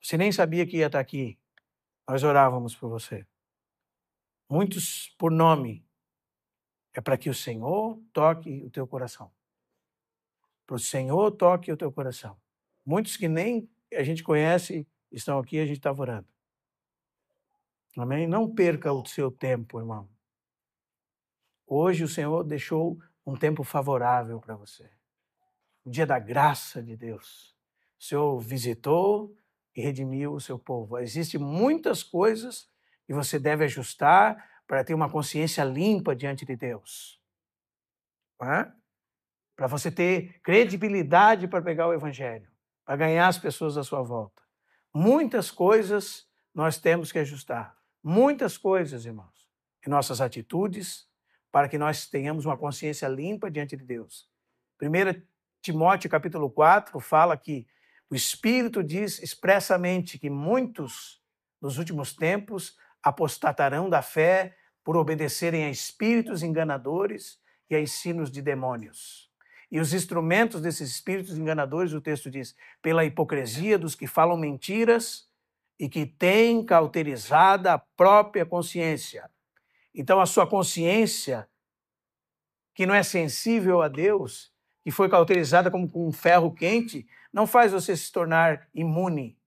Você nem sabia que ia estar aqui. Nós orávamos por você. Muitos por nome. É para que o Senhor toque o teu coração. Para o Senhor toque o teu coração. Muitos que nem a gente conhece estão aqui e a gente está orando. Amém? Não perca o seu tempo, irmão. Hoje o Senhor deixou um tempo favorável para você. O dia da graça de Deus. O Senhor visitou e redimiu o seu povo. Existem muitas coisas que você deve ajustar para ter uma consciência limpa diante de Deus. Para você ter credibilidade para pregar o Evangelho, para ganhar as pessoas à sua volta. Muitas coisas nós temos que ajustar. Muitas coisas, irmãos, em nossas atitudes, para que nós tenhamos uma consciência limpa diante de Deus. 1 Timóteo capítulo 4 fala que o Espírito diz expressamente que muitos, nos últimos tempos, apostatarão da fé por obedecerem a espíritos enganadores e a ensinos de demônios. E os instrumentos desses espíritos enganadores, o texto diz, pela hipocrisia dos que falam mentiras e que têm cauterizada a própria consciência. Então, a sua consciência, que não é sensível a Deus, que foi cauterizada como com um ferro quente, não faz você se tornar imune.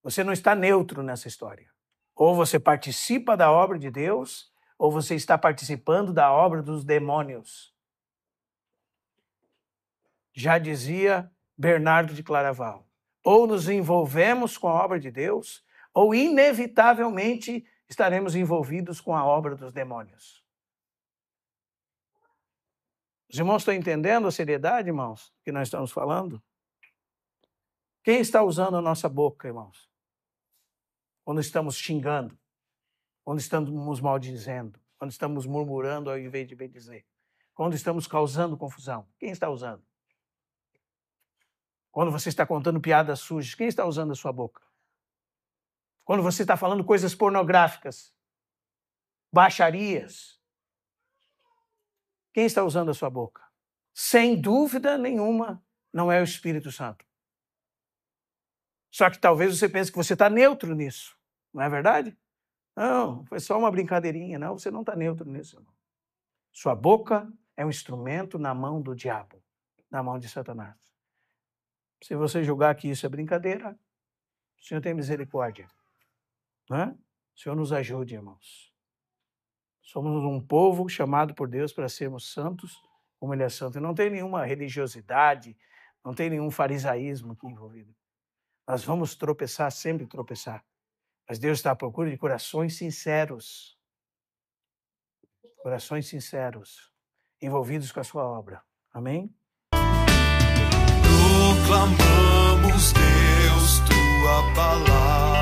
Você não está neutro nessa história. Ou você participa da obra de Deus, ou você está participando da obra dos demônios. Já dizia Bernardo de Claraval. Ou nos envolvemos com a obra de Deus, ou inevitavelmente estaremos envolvidos com a obra dos demônios. Os irmãos estão entendendo a seriedade, irmãos, que nós estamos falando? Quem está usando a nossa boca, irmãos? Quando estamos xingando, quando estamos maldizendo, quando estamos murmurando ao invés de bendizer, quando estamos causando confusão, quem está usando? Quando você está contando piadas sujas, quem está usando a sua boca? Quando você está falando coisas pornográficas, baixarias, quem está usando a sua boca? Sem dúvida nenhuma, não é o Espírito Santo. Só que talvez você pense que você está neutro nisso, não é verdade? Não, foi só uma brincadeirinha. Não, você não está neutro nisso, irmão. Sua boca é um instrumento na mão do diabo, na mão de Satanás. Se você julgar que isso é brincadeira, o Senhor tem misericórdia. Né? O Senhor nos ajude, irmãos. Somos um povo chamado por Deus para sermos santos, como Ele é santo. E não tem nenhuma religiosidade, não tem nenhum farisaísmo aqui envolvido. Nós vamos tropeçar, sempre tropeçar. Mas Deus está à procura de corações sinceros. Corações sinceros, envolvidos com a sua obra. Amém? Proclamamos, Deus, tua palavra.